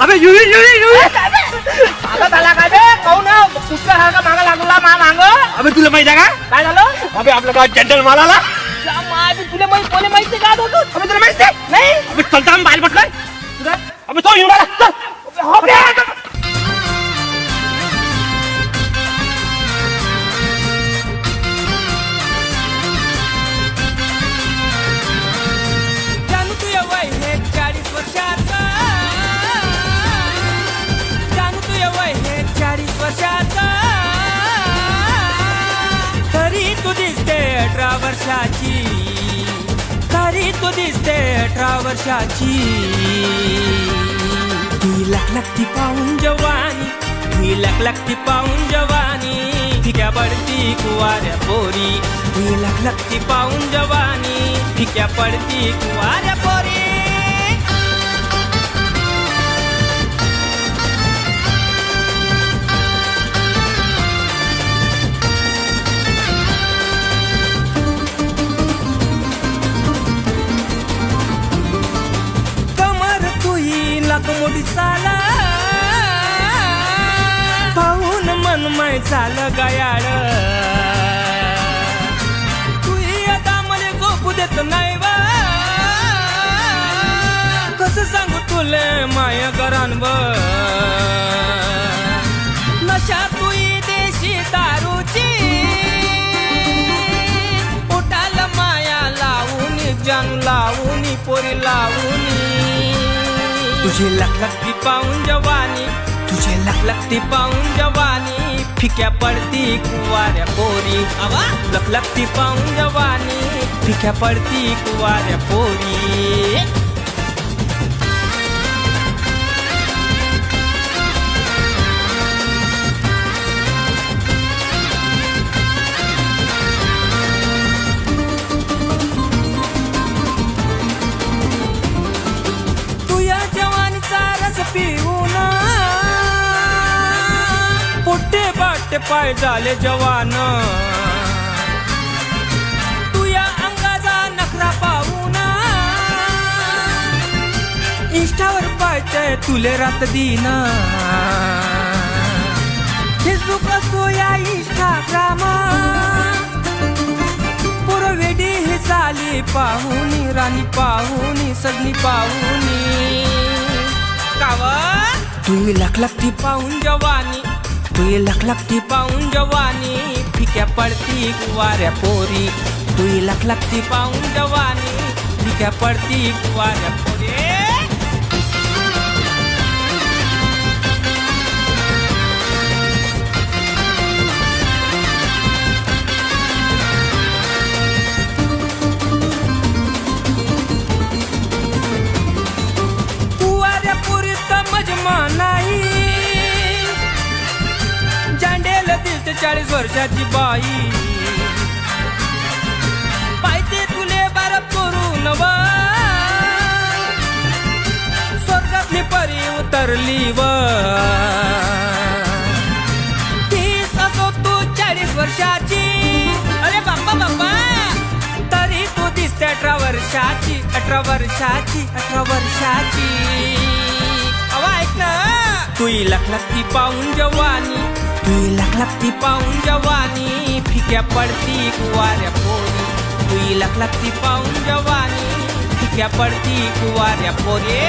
अबे युवी युवी युवी आता झाला काय बे कोण कुठला सारखा मागा लागला मांग अबे तुला माहिती आहे का काय झालं अबे आपलं गाव जनरल मालाला तुला कोणी माहिती का होतं अबे तुला माहिती आहे? नाही अबे चलता हम बाहेर पटलं अबे तो येऊन आला चल हो बे जानू तू वय हे 40 वर्षाचं जानू तू वय हे 40 वर्षाचं तरी तू दिसते 18 वर्षाची तरी तू दिसते 18 वर्षाची ती लखलखती पाहून जवानी ती लखलखती पाहून जवानी फिक्या पडती कुवाऱ्या पोरी ती लखलखती पाहून जवानी फिक्या पडती कुवाऱ्या पोरी कमर तुही लाख मोठी साला पाहून मनमय झालं गयाळ तुही आता मला झोपू देत नाही बा कसं सांगू तुले माया करांब नशा तुही देशी दारूची पोटाला माया लावून जान लावून पोरी लावून तुझी लखलखती पाहून जवानी तुझे लखलखती पाहून जवानी फिक्या पडती कुवाऱ्या पोरी आवा लखलखती पाहून जवानी फिक्या पडती कुवाऱ्या पोरी तुया जवानीचा रस पिऊन पोटे बाटे पाय झाले जवान तुया अंगाचा नखरा पाहून इंस्टावर पाहते तुले रात दिन फेसबुक असो या इंस्टाग्राम वेडी हे झाली पाहुनी राणी पाहुनी सजनी पाहुनी कावा तुही लखलखती पाहून जवानी तुही लखलखती पाहून जवानी फिक्या पडती कुवाऱ्या पोरी तुही लखलखती पाहून जवानी फिक्या पडती कुवाऱ्या पोरी नाही जांडेल दिसते 40 वर्षाची बाई पाहिजे तुले बारब करून स्वर्गातली परी उतरली व तीस असो तू 40 वर्षाची अरे बाप्पा बाप्पा तरी तू दिसते 18 वर्षाची 18 वर्षाची 18 वर्षाची ऐक ना तुही लखलखती पाहून जवानी तुही लखलखती पाहून जवानी फिक्या पडती कुवाऱ्या पोरी तुही लखलखती पाहून जवानी फिक्या पडती कुवाऱ्या पोरी